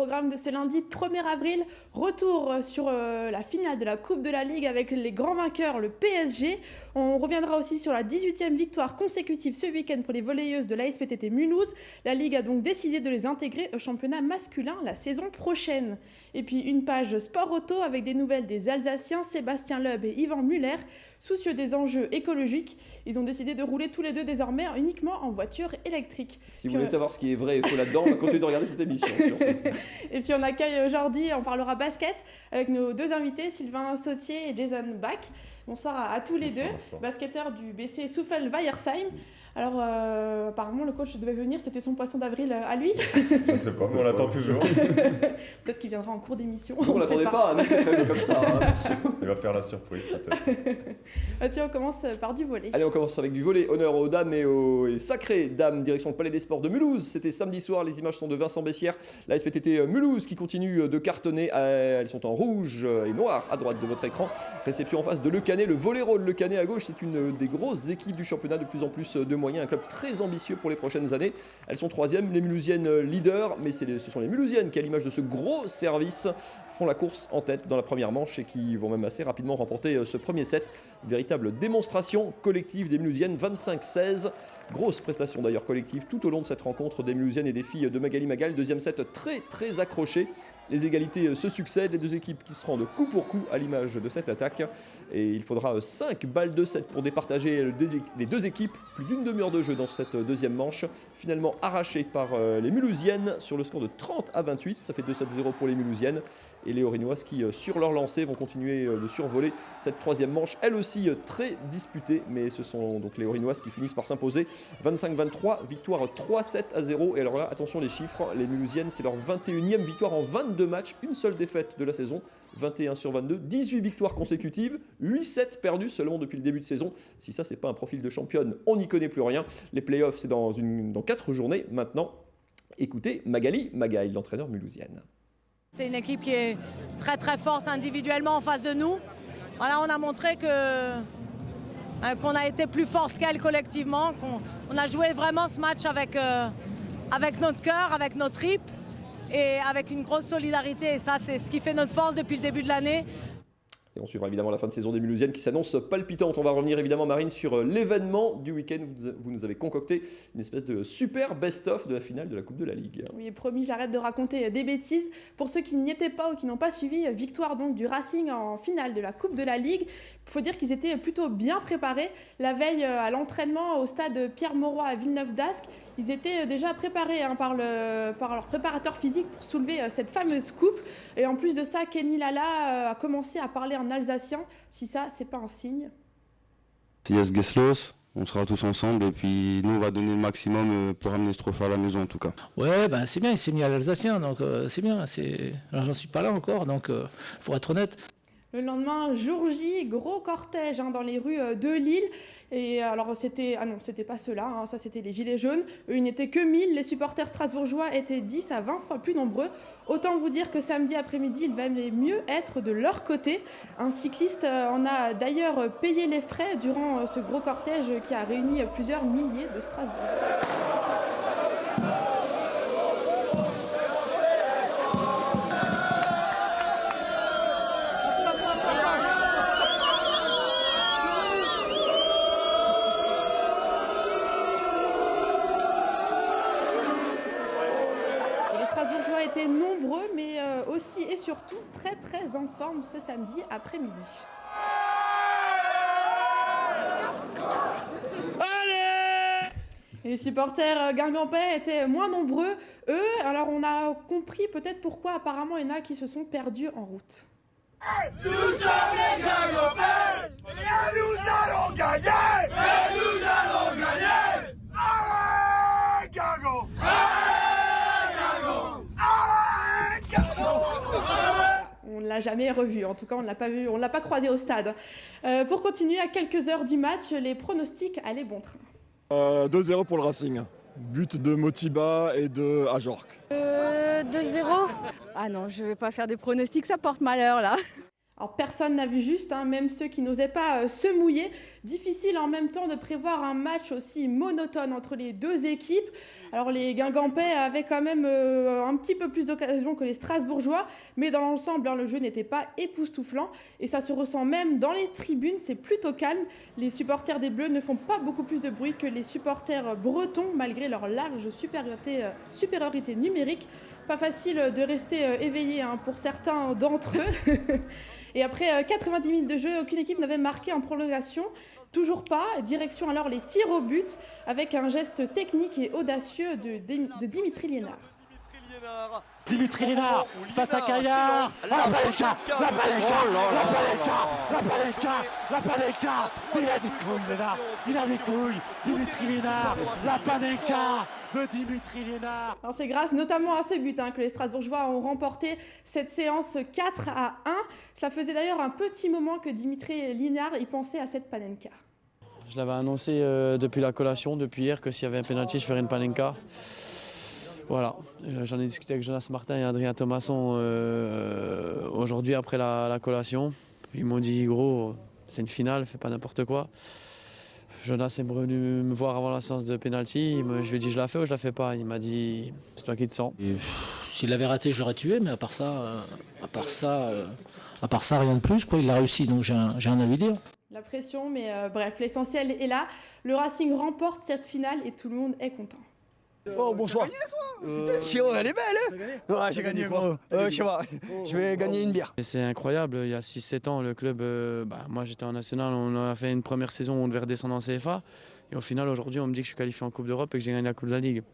programme de ce lundi 1er avril, retour sur la finale de la Coupe de la Ligue avec les grands vainqueurs, le PSG. On reviendra aussi sur la 18e victoire consécutive ce week-end pour les volleyeuses de l'ASPTT Mulhouse. La Ligue a donc décidé de les intégrer au championnat masculin la saison prochaine. Et puis une page sport auto avec des nouvelles des Alsaciens Sébastien Loeb et Yvan Muller. Soucieux des enjeux écologiques, ils ont décidé de rouler tous les deux désormais uniquement en voiture électrique. Si vous voulez savoir ce qui est vrai et faux là-dedans, on va continuer de regarder cette émission. Et puis on accueille aujourd'hui, on parlera basket avec nos deux invités, Sylvain Sautier et Jason Bach. Bonsoir à tous les deux, basketteurs du BC Souffel-Weiersheim. Alors apparemment le coach devait venir, c'était son poisson d'avril à lui. Je ne sais pas, mais on l'attend toujours. Peut-être qu'il viendra en cours d'émission. On ne l'attendait pas, hein, comme ça. Hein, il va faire la surprise peut-être. Mathieu, on commence par du volley. Allez, on commence avec du volley. Honneur aux dames et sacrées dames, direction le Palais des Sports de Mulhouse. C'était samedi soir, les images sont de Vincent Bessières. La SPTT Mulhouse qui continue de cartonner. Elles sont en rouge et noir à droite de votre écran. Réception en face de Le Canet, le Volley-Roll. Le Canet à gauche, c'est une des grosses équipes du championnat, de plus en plus de moyens. Un club très ambitieux pour les prochaines années. Elles sont troisième, les Mulhousiennes leaders, mais ce sont les Mulhousiennes qui, à l'image de ce gros service, font la course en tête dans la première manche et qui vont même assez rapidement remporter ce premier set. Véritable démonstration collective des Mulhousiennes, 25-16. Grosse prestation d'ailleurs collective tout au long de cette rencontre des Mulhousiennes et des filles de Magali Magal. Deuxième set très accroché. Les égalités se succèdent, les deux équipes qui se rendent coup pour coup à l'image de cette attaque. Et il faudra 5 balles de 7 pour départager les deux équipes. Plus d'une demi-heure de jeu dans cette deuxième manche. Finalement arrachée par les Mulhousiennes sur le score de 30-28. Ça fait 2-7-0 pour les Mulhousiennes. Et les Orinoises qui, sur leur lancée, vont continuer de survoler cette troisième manche. Elle aussi très disputée, mais ce sont donc les Orinoises qui finissent par s'imposer. 25-23, victoire 3-7-0. Et alors là, attention les chiffres, les Mulhousiennes, c'est leur 21e victoire en 22 matchs, une seule défaite de la saison, 21/22, 18 victoires consécutives, 8-7 perdus seulement depuis le début de saison. Si ça, c'est pas un profil de championne, on n'y connaît plus rien. Les playoffs, c'est dans 4 journées maintenant. Écoutez Magali Magail, l'entraîneur mulhousienne. C'est une équipe qui est très forte individuellement en face de nous. Voilà, on a montré qu'on a été plus forte qu'elle collectivement, qu'on a joué vraiment ce match avec notre cœur, avec nos tripes et avec une grosse solidarité. Et ça, c'est ce qui fait notre force depuis le début de l'année. Et on suivra évidemment la fin de saison des Mulhousiennes qui s'annonce palpitante. On va revenir évidemment, Marine, sur l'événement du week-end. Vous nous avez concocté une espèce de super best-of de la finale de la Coupe de la Ligue. Oui, promis, j'arrête de raconter des bêtises. Pour ceux qui n'y étaient pas ou qui n'ont pas suivi, victoire donc du Racing en finale de la Coupe de la Ligue. Il faut dire qu'ils étaient plutôt bien préparés. La veille à l'entraînement au stade Pierre-Mauroy à Villeneuve-d'Ascq, ils étaient déjà préparés par leur préparateur physique pour soulever cette fameuse coupe. Et en plus de ça, Kenny Lala a commencé à parler en alsacien. Si ça, c'est pas un signe. Yes, Geslos, on sera tous ensemble et puis nous, on va donner le maximum pour ramener ce trophée à la maison en tout cas. Ouais, ben c'est bien, il s'est mis à l'alsacien, donc c'est bien. Alors, j'en suis pas là encore, donc pour être honnête. Le lendemain, jour J, gros cortège dans les rues de Lille. Et alors c'était, c'était pas ceux-là, ça c'était les gilets jaunes. Eux, ils n'étaient que 1000, les supporters strasbourgeois étaient 10 à 20 fois plus nombreux. Autant vous dire que samedi après-midi, il valait mieux être de leur côté. Un cycliste en a d'ailleurs payé les frais durant ce gros cortège qui a réuni plusieurs milliers de Strasbourgeois. Étaient nombreux, mais aussi et surtout très en forme ce samedi après-midi. Allez! Les supporters guingampais étaient moins nombreux, eux. Alors on a compris peut-être pourquoi apparemment il y en a qui se sont perdus en route. Nous sommes les Guingampais et nous allons gagner! Et nous allons gagner! Allez, Guingamp! On ne l'a jamais revu, en tout cas on ne l'a pas vu, on ne l'a pas croisé au stade. Pour continuer, à quelques heures du match, les pronostics allaient bon train. 2-0 pour le Racing. But de Motiba et de Ajorc. 2-0. Ah non, je ne vais pas faire des pronostics, ça porte malheur là. Alors personne n'a vu juste, hein, même ceux qui n'osaient pas se mouiller. Difficile en même temps de prévoir un match aussi monotone entre les deux équipes. Alors les Guingampais avaient quand même un petit peu plus d'occasions que les Strasbourgeois, mais dans l'ensemble, hein, le jeu n'était pas époustouflant et ça se ressent même dans les tribunes, c'est plutôt calme. Les supporters des Bleus ne font pas beaucoup plus de bruit que les supporters bretons, malgré leur large supériorité numérique. Pas facile de rester éveillé, hein, pour certains d'entre eux. Et après 90 minutes de jeu, aucune équipe n'avait marqué en prolongation. Toujours pas. Direction alors les tirs au but avec un geste technique et audacieux de Dimitri Liénard. Dimitri Liénard face à Caillard. La Panenka. Il a des couilles, Liénard. Il a des couilles. Dimitri Liénard. La Panenka de Dimitri Liénard. Alors c'est grâce notamment à ce but, hein, que les Strasbourgeois ont remporté cette séance 4-1. Ça faisait d'ailleurs un petit moment que Dimitri Liénard y pensait à cette Panenka. Je l'avais annoncé depuis la collation, depuis hier, que s'il y avait un penalty, je ferais une Panenka. Voilà, j'en ai discuté avec Jonas Martin et Adrien Thomasson aujourd'hui après la collation. Ils m'ont dit, gros, c'est une finale, fais pas n'importe quoi. Jonas est venu me voir avant la séance de penalty. Je lui ai dit, je la fais ou je la fais pas. Il m'a dit, c'est toi qui te sens. S'il avait raté, je l'aurais tué, mais à part ça, rien de plus, quoi. Il a réussi, donc j'ai un avis à dire. La pression, mais bref, l'essentiel est là. Le Racing remporte cette finale et tout le monde est content. Oh, bonsoir. Chiro, elle est belle, hein? Ouais, j'ai gagné, gros. Je sais pas, je vais gagner une bière. C'est incroyable, il y a 6-7 ans, le club, moi j'étais en national, on a fait une première saison où on devait redescendre en CFA. Et au final, aujourd'hui, on me dit que je suis qualifié en Coupe d'Europe et que j'ai gagné la Coupe de la Ligue.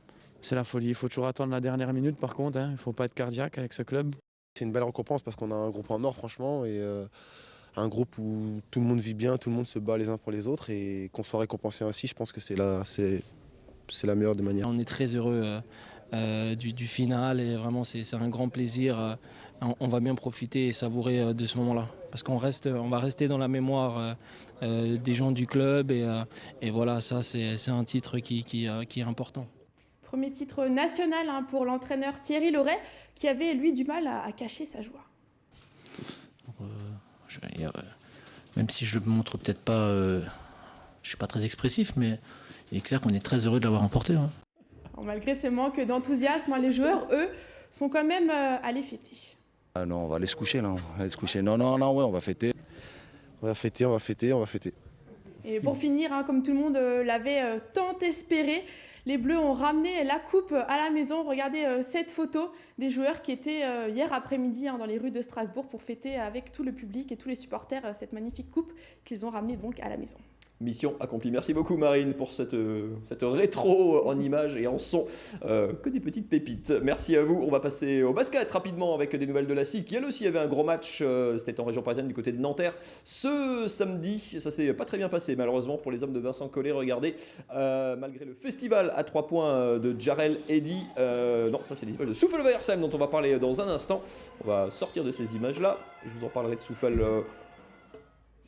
C'est la folie, il faut toujours attendre la dernière minute par contre, hein. Il ne faut pas être cardiaque avec ce club. C'est une belle récompense parce qu'on a un groupe en or, franchement, et un groupe où tout le monde vit bien, tout le monde se bat les uns pour les autres, et qu'on soit récompensé ainsi, je pense que c'est la meilleure des manières. On est très heureux du final et vraiment c'est un grand plaisir. On va bien profiter et savourer de ce moment-là parce qu'on va rester dans la mémoire des gens du club et voilà, ça c'est un titre qui est important. Premier titre national, hein, pour l'entraîneur Thierry Loret qui avait lui du mal à cacher sa joie. Même si je le montre peut-être pas, je suis pas très expressif, mais il est clair qu'on est très heureux de l'avoir emporté. Hein. Alors, malgré ce manque d'enthousiasme, les joueurs, eux, sont quand même allés fêter. Ah non, on va aller se coucher là. On va aller se coucher. Non, ouais, on va fêter. On va fêter. Et pour finir, hein, comme tout le monde l'avait tant espéré, les Bleus ont ramené la coupe à la maison. Regardez cette photo des joueurs qui étaient hier après-midi, hein, dans les rues de Strasbourg pour fêter avec tout le public et tous les supporters cette magnifique coupe qu'ils ont ramenée donc à la maison. Mission accomplie. Merci beaucoup Marine pour cette rétro en images et en son. Que des petites pépites. Merci à vous. On va passer au basket rapidement avec des nouvelles de la SIG. Elle aussi avait un gros match. C'était en région parisienne du côté de Nanterre. Ce samedi, ça s'est pas très bien passé malheureusement pour les hommes de Vincent Collet. Regardez, malgré le festival à 3 points de Jarrell Eddy. Non, ça c'est les images de Souffle VRSM dont on va parler dans un instant. On va sortir de ces images-là. Je vous en parlerai de Souffle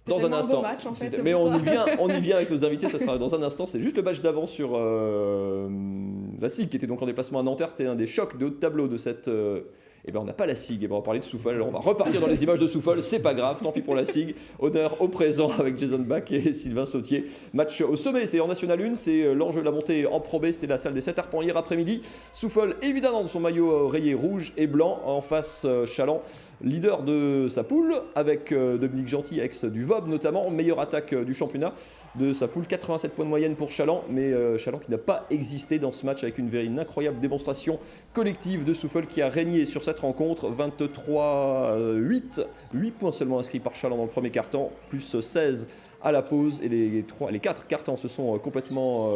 dans un instant. Match, en fait, mais on y vient avec nos invités, ça sera dans un instant. C'est juste le match d'avant sur la SIG qui était donc en déplacement à Nanterre. C'était un des chocs de haut de tableau de cette. Et ben on n'a pas la SIG, et ben on va parler de Souffle. Alors on va repartir dans les images de Souffle, c'est pas grave, tant pis pour la SIG. Honneur au présent avec Jason Bach et Sylvain Sautier. Match au sommet, c'est en National 1, c'est l'enjeu de la montée en Pro B, c'était la salle des 7 arpents hier après-midi. Souffle évidemment dans son maillot rayé rouge et blanc, en face Chaland, leader de sa poule, avec Dominique Gentil, ex du VOB notamment, meilleure attaque du championnat de sa poule, 87 points de moyenne pour Chaland, mais Chaland qui n'a pas existé dans ce match avec une incroyable démonstration collective de Souffle qui a régné sur cette rencontre, 23-8, 8 points seulement inscrits par Chaland dans le premier quart-temps, plus 16 à la pause, et les 4 quart-temps se sont complètement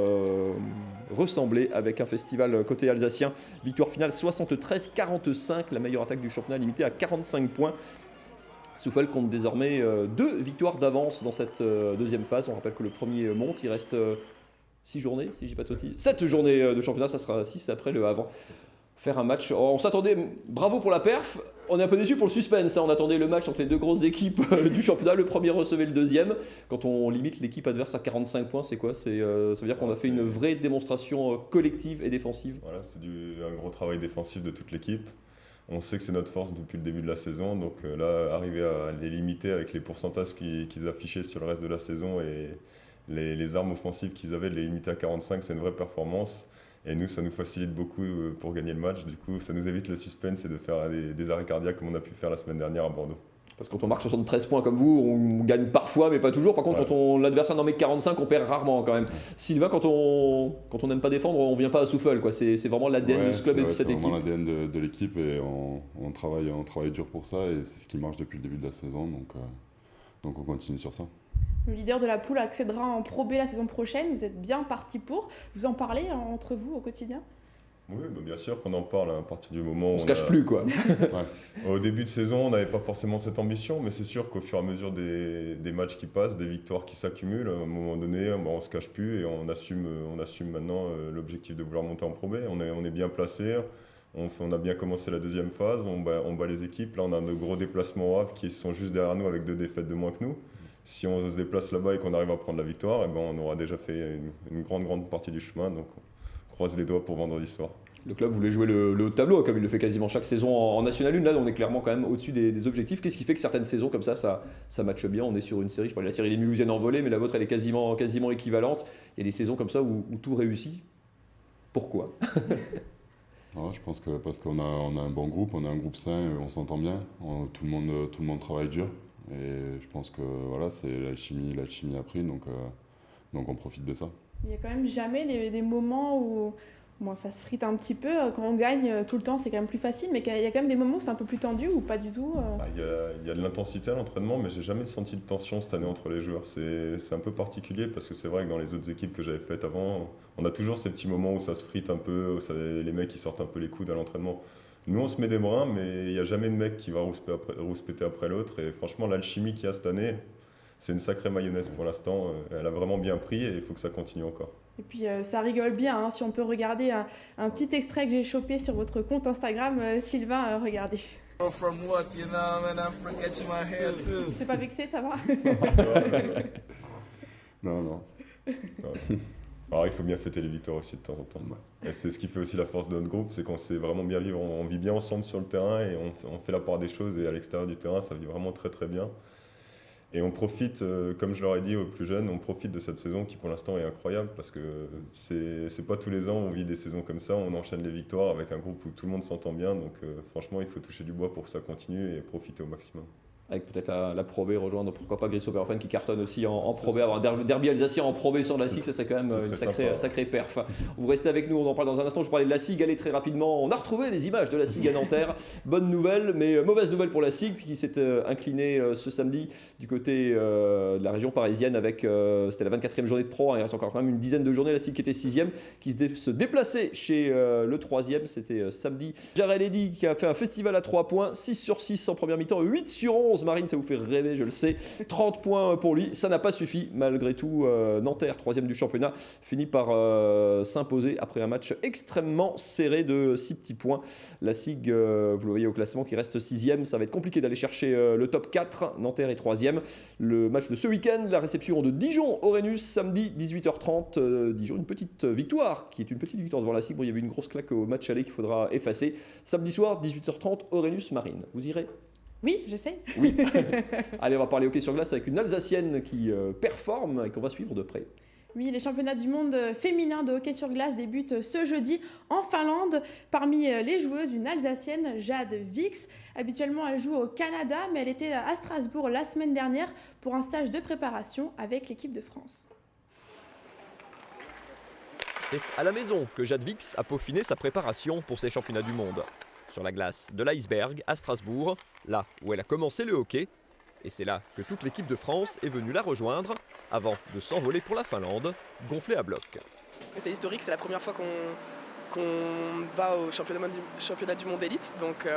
ressemblés avec un festival côté alsacien. Victoire finale 73-45, la meilleure attaque du championnat limitée à 45 points. Souffle compte désormais 2 victoires d'avance dans cette deuxième phase. On rappelle que le premier monte, il reste 6 journées, si je dis pas de sottises. 7 journées de championnat, ça sera 6 après le avant. Faire un match, on s'attendait, bravo pour la perf, on est un peu déçu pour le suspense, hein. On attendait le match entre les deux grosses équipes du championnat, le premier recevait le deuxième. Quand on limite l'équipe adverse à 45 points, c'est quoi? Ça veut dire qu'on a fait une vraie démonstration collective et défensive. Voilà, c'est un gros travail défensif de toute l'équipe. On sait que c'est notre force depuis le début de la saison, donc là, arriver à les limiter avec les pourcentages qu'ils affichaient sur le reste de la saison et les armes offensives qu'ils avaient, de les limiter à 45, c'est une vraie performance. Et nous, ça nous facilite beaucoup pour gagner le match. Du coup, ça nous évite le suspense et de faire des arrêts cardiaques comme on a pu faire la semaine dernière à Bordeaux. Parce que quand on marque 73 points comme vous, on gagne parfois, mais pas toujours. Par contre, quand l'adversaire n'en met que 45, on perd rarement quand même. Sylvain, quand on n'aime pas défendre, on vient pas à souffle, quoi. C'est vraiment l'ADN de ce club et de cette équipe. C'est vraiment l'ADN de l'équipe et on travaille dur pour ça et c'est ce qui marche depuis le début de la saison. Donc on continue sur ça. Le leader de la poule accédera en Pro B la saison prochaine. Vous êtes bien parti pour. Vous en parlez entre vous au quotidien ? Oui, bah bien sûr qu'on en parle à partir du moment où on se cache plus, quoi. Au début de saison, on n'avait pas forcément cette ambition, mais c'est sûr qu'au fur et à mesure des matchs qui passent, des victoires qui s'accumulent, à un moment donné, on se cache plus et on assume maintenant l'objectif de vouloir monter en Pro B. On est bien placé, on a bien commencé la deuxième phase, on bat les équipes. Là, on a de gros déplacements au Havre qui sont juste derrière nous avec 2 défaites de moins que nous. Si on se déplace là-bas et qu'on arrive à prendre la victoire, on aura déjà fait une grande partie du chemin. Donc, croise les doigts pour vendredi soir. Le club voulait jouer le haut de tableau, comme il le fait quasiment chaque saison en National 1. Là, on est clairement quand même au-dessus des objectifs. Qu'est-ce qui fait que certaines saisons comme ça matche bien? On est sur une série, je parlais de la série des Mulhousiennes en volée, mais la vôtre, elle est quasiment équivalente. Il y a des saisons comme ça où tout réussit. Pourquoi? Je pense que parce qu'on a un bon groupe, on a un groupe sain, on s'entend bien, tout le monde travaille dur. Et je pense que voilà, c'est l'alchimie a pris, donc on profite de ça. Il y a quand même jamais des moments où ça se frite un petit peu. Quand on gagne tout le temps, c'est quand même plus facile, mais il y a quand même des moments où c'est un peu plus tendu ou pas du tout. Il y a de l'intensité à l'entraînement, mais j'ai jamais senti de tension cette année entre les joueurs. C'est un peu particulier parce que c'est vrai que dans les autres équipes que j'avais faites avant, on a toujours ces petits moments où ça se frite un peu, où les mecs ils sortent un peu les coudes à l'entraînement. Nous, on se met des brins, mais il n'y a jamais de mec qui va rouspéter après l'autre. Et franchement, l'alchimie qu'il y a cette année, c'est une sacrée mayonnaise pour l'instant. Elle a vraiment bien pris et il faut que ça continue encore. Et puis, ça rigole bien. Hein, si on peut regarder un petit extrait que j'ai chopé sur votre compte Instagram, Sylvain, regardez. C'est pas vexé, ça va? Non. Alors, il faut bien fêter les victoires aussi de temps en temps. Et c'est ce qui fait aussi la force de notre groupe, c'est qu'on sait vraiment bien vivre. On vit bien ensemble sur le terrain et on fait la part des choses. Et à l'extérieur du terrain, ça vit vraiment très très bien. Et on profite, comme je leur ai dit aux plus jeunes, on profite de cette saison qui pour l'instant est incroyable parce que c'est pas tous les ans on vit des saisons comme ça, on enchaîne les victoires avec un groupe où tout le monde s'entend bien. Donc franchement, il faut toucher du bois pour que ça continue et profiter au maximum. Avec peut-être la Pro B, rejoindre pourquoi pas Gris Oberhofen qui cartonne aussi en Pro B, avoir un derby alsacien en Pro B sur la SIG, ça serait quand même une sacrée perf. Vous restez avec nous, on en parle dans un instant. Je parlais de la SIG, allez très rapidement, on a retrouvé les images de la SIG à Nanterre. Bonne nouvelle, mais mauvaise nouvelle pour la SIG qui s'est inclinée ce samedi du côté de la région parisienne avec, c'était la 24e journée de Pro, il reste encore quand même une dizaine de journées, la SIG qui était 6e, qui se déplaçait chez le 3e, c'était samedi. Jarel Eddy qui a fait un festival à 3 points, 6 sur 6 en première mi-temps, 8 sur 11. Marine, ça vous fait rêver, je le sais. 30 points pour lui, ça n'a pas suffi. Malgré tout, Nanterre, 3e du championnat, finit par s'imposer après un match extrêmement serré de 6 petits points. La SIG, vous le voyez au classement, qui reste 6e. Ça va être compliqué d'aller chercher le top 4. Nanterre est 3e. Le match de ce week-end, la réception de Dijon-Orenus, samedi 18h30. Dijon, une petite victoire, qui est une petite victoire devant la SIG. Bon, il y avait une grosse claque au match aller qu'il faudra effacer. Samedi soir, 18h30, Orenus-Marine. Vous irez ? Oui, j'essaie. Oui. Allez, on va parler hockey sur glace avec une Alsacienne qui performe et qu'on va suivre de près. Oui, les championnats du monde féminin de hockey sur glace débutent ce jeudi en Finlande. Parmi les joueuses, une Alsacienne, Jade Vix. Habituellement, elle joue au Canada, mais elle était à Strasbourg la semaine dernière pour un stage de préparation avec l'équipe de France. C'est à la maison que Jade Vix a peaufiné sa préparation pour ces championnats du monde. Sur la glace de l'Iceberg à Strasbourg, là où elle a commencé le hockey. Et c'est là que toute l'équipe de France est venue la rejoindre avant de s'envoler pour la Finlande, gonflée à bloc. C'est historique, c'est la première fois qu'on va au championnat du monde élite. Donc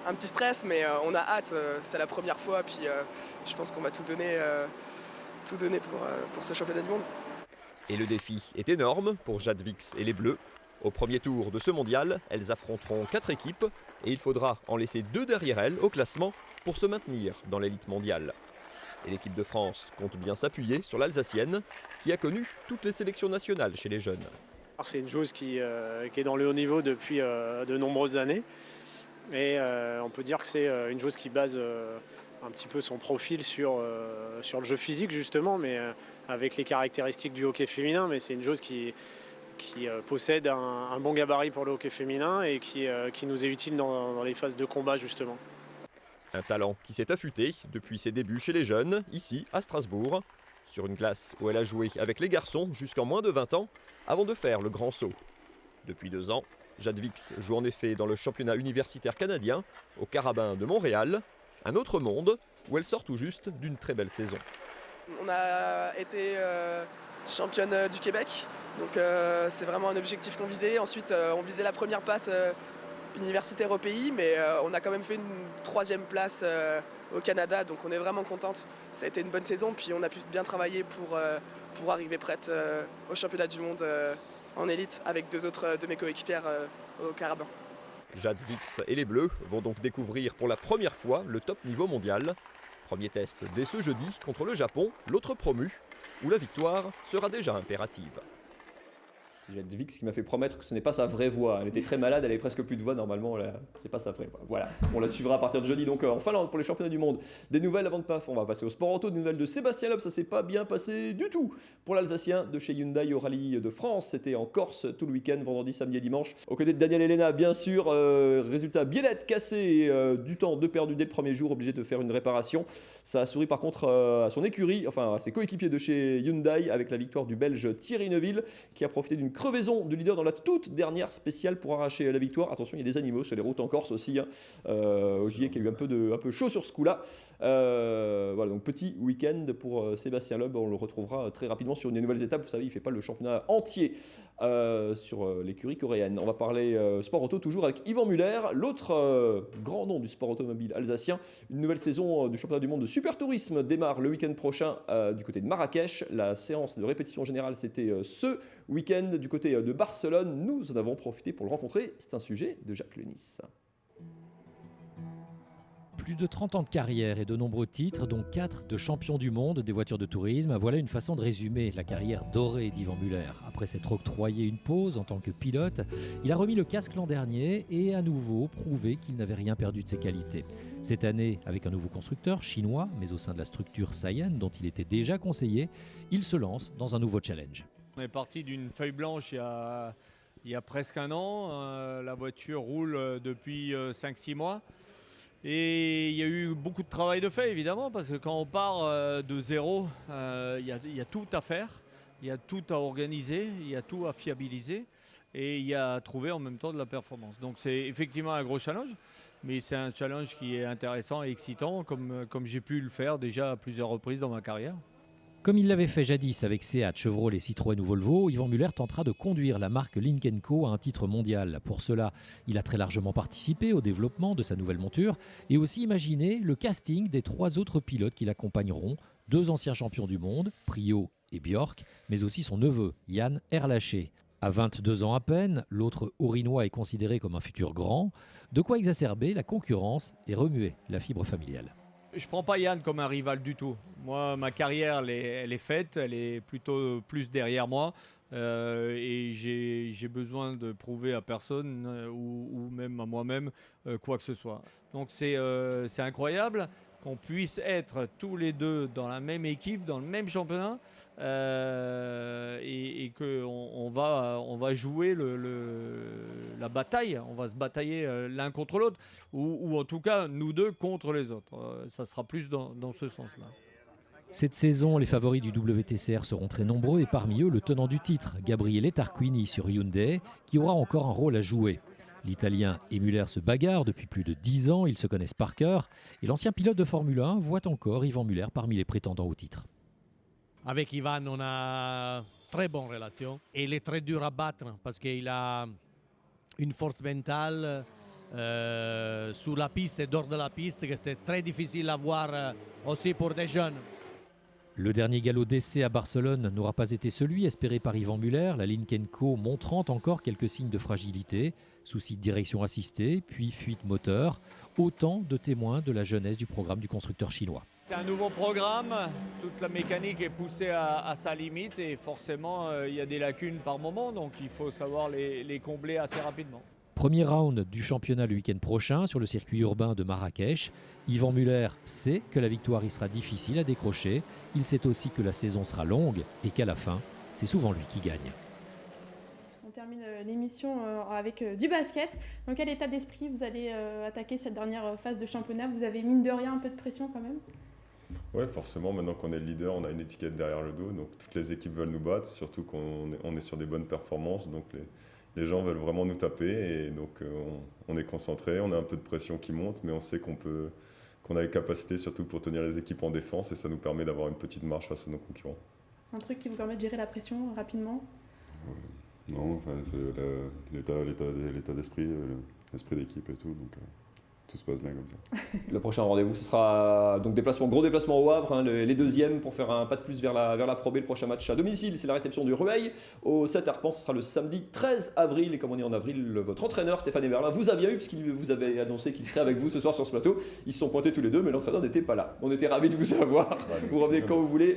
un petit stress, mais on a hâte, c'est la première fois. Puis je pense qu'on va tout donner pour ce championnat du monde. Et le défi est énorme pour Jade Vix et les Bleus. Au premier tour de ce mondial, elles affronteront 4 équipes et il faudra en laisser 2 derrière elles au classement pour se maintenir dans l'élite mondiale. Et l'équipe de France compte bien s'appuyer sur l'Alsacienne qui a connu toutes les sélections nationales chez les jeunes. C'est une joueuse qui est dans le haut niveau depuis de nombreuses années. Et on peut dire que c'est une joueuse qui base un petit peu son profil sur le jeu physique justement, mais avec les caractéristiques du hockey féminin. Mais c'est une joueuse qui possède un bon gabarit pour le hockey féminin et qui nous est utile dans les phases de combat justement. Un talent qui s'est affûté depuis ses débuts chez les jeunes, ici à Strasbourg, sur une glace où elle a joué avec les garçons jusqu'en moins de 20 ans, avant de faire le grand saut. Depuis 2 ans, Jade Vix joue en effet dans le championnat universitaire canadien, au Carabin de Montréal, un autre monde où elle sort tout juste d'une très belle saison. On a été championne du Québec, donc c'est vraiment un objectif qu'on visait. Ensuite, on visait la première place universitaire au pays, mais on a quand même fait une 3e place au Canada, donc on est vraiment contente. Ça a été une bonne saison, puis on a pu bien travailler pour arriver prête au championnat du monde en élite avec 2 autres de mes coéquipières au Carabin. Jade Vix et les Bleus vont donc découvrir pour la première fois le top niveau mondial. Premier test dès ce jeudi contre le Japon, l'autre promu, où la victoire sera déjà impérative. Jade Vix qui m'a fait promettre que ce n'est pas sa vraie voix. Elle était très malade, elle avait presque plus de voix normalement. C'est pas sa vraie voix. Voilà, on la suivra à partir de jeudi donc en Finlande pour les championnats du monde. Des nouvelles avant de paf, on va passer au sport auto. Des nouvelles de Sébastien Loeb, ça s'est pas bien passé du tout pour l'Alsacien de chez Hyundai au rallye de France. C'était en Corse tout le week-end, vendredi, samedi et dimanche. Aux côtés de Daniel Elena, bien sûr. Résultat, biellette cassée, du temps de perdu dès le premier jour, obligé de faire une réparation. Ça a souri par contre à son écurie, enfin à ses coéquipiers de chez Hyundai avec la victoire du Belge Thierry Neuville qui a profité d'une crevaison du leader dans la toute dernière spéciale pour arracher la victoire. Attention, il y a des animaux sur les routes en Corse aussi. Ogier qui a eu un peu chaud sur ce coup-là. Voilà, donc petit week-end pour Sébastien Loeb. On le retrouvera très rapidement sur des nouvelles étapes. Vous savez, il ne fait pas le championnat entier sur l'écurie coréenne. On va parler sport auto toujours avec Yvan Muller, l'autre grand nom du sport automobile alsacien. Une nouvelle saison du championnat du monde de super tourisme démarre le week-end prochain du côté de Marrakech. La séance de répétition générale, c'était ce week-end du côté de Barcelone. Nous en avons profité pour le rencontrer. C'est un sujet de Jacques Lenis. Plus de 30 ans de carrière et de nombreux titres, dont 4 de champion du monde des voitures de tourisme. Voilà une façon de résumer la carrière dorée d'Yvan Muller. Après s'être octroyé une pause en tant que pilote, il a remis le casque l'an dernier et à nouveau prouvé qu'il n'avait rien perdu de ses qualités. Cette année, avec un nouveau constructeur chinois, mais au sein de la structure Saiyan, dont il était déjà conseiller, il se lance dans un nouveau challenge. On est parti d'une feuille blanche il y a presque 1 an. La voiture roule depuis 5-6 mois. Et il y a eu beaucoup de travail de fait, évidemment, parce que quand on part de zéro, il y a tout à faire, il y a tout à organiser, il y a tout à fiabiliser et il y a à trouver en même temps de la performance. Donc c'est effectivement un gros challenge, mais c'est un challenge qui est intéressant et excitant, comme j'ai pu le faire déjà à plusieurs reprises dans ma carrière. Comme il l'avait fait jadis avec Seat, Chevrolet, Citroën ou Volvo, Yvan Muller tentera de conduire la marque Lynk & Co à un titre mondial. Pour cela, il a très largement participé au développement de sa nouvelle monture et aussi imaginé le casting des 3 autres pilotes qui l'accompagneront, 2 anciens champions du monde, Priaulx et Björk, mais aussi son neveu, Yann Erlaché. À 22 ans à peine, l'autre Haut-Rhinois est considéré comme un futur grand, de quoi exacerber la concurrence et remuer la fibre familiale. Je ne prends pas Yann comme un rival du tout. Moi, ma carrière, elle est faite, elle est plutôt plus derrière moi. Et j'ai besoin de prouver à personne ou même à moi-même quoi que ce soit. Donc c'est incroyable qu'on puisse être tous les deux dans la même équipe, dans le même championnat, et qu'on va jouer la bataille, on va se batailler l'un contre l'autre, ou en tout cas nous deux contre les autres. Ça sera plus dans ce sens-là. Cette saison, les favoris du WTCR seront très nombreux et parmi eux le tenant du titre, Gabriele Tarquini sur Hyundai, qui aura encore un rôle à jouer. L'Italien et Muller se bagarrent depuis plus de 10 ans, ils se connaissent par cœur et l'ancien pilote de Formule 1 voit encore Yvan Muller parmi les prétendants au titre. Avec Yvan, on a très bonne relation et il est très dur à battre parce qu'il a une force mentale sur la piste et dehors de la piste que c'est très difficile à voir aussi pour des jeunes. Le dernier galop d'essai à Barcelone n'aura pas été celui espéré par Yvan Muller, la Lynk & Co montrant encore quelques signes de fragilité, soucis de direction assistée, puis fuite moteur, autant de témoins de la jeunesse du programme du constructeur chinois. C'est un nouveau programme, toute la mécanique est poussée à sa limite et forcément il y a des lacunes par moment, donc il faut savoir les combler assez rapidement. Premier round du championnat le week-end prochain sur le circuit urbain de Marrakech. Yvan Muller sait que la victoire y sera difficile à décrocher. Il sait aussi que la saison sera longue et qu'à la fin, c'est souvent lui qui gagne. On termine l'émission avec du basket. Dans quel état d'esprit vous allez attaquer cette dernière phase de championnat? Vous avez mine de rien un peu de pression quand même? Ouais, forcément, maintenant qu'on est le leader, on a une étiquette derrière le dos, donc toutes les équipes veulent nous battre, surtout qu'on est sur des bonnes performances, donc les gens veulent vraiment nous taper, et donc on est concentré, on a un peu de pression qui monte, mais on sait qu'on a les capacités surtout pour tenir les équipes en défense, et ça nous permet d'avoir une petite marge face à nos concurrents. Un truc qui vous permet de gérer la pression rapidement? Non, enfin, c'est l'état d'esprit, l'esprit d'équipe et tout, donc tout se passe bien comme ça. Le prochain rendez-vous, ce sera donc gros déplacement au Havre, hein, les deuxièmes pour faire un pas de plus vers la Pro B. Le prochain match à domicile, c'est la réception du Rueil au 7 Arpents. Ce sera le samedi 13 avril. Et comme on est en avril, votre entraîneur Stéphane Eberlin vous a bien eu, puisqu'il vous avait annoncé qu'il serait avec vous ce soir sur ce plateau. Ils se sont pointés tous les deux, mais l'entraîneur n'était pas là. On était ravis de vous avoir. Vous revenez quand vous voulez.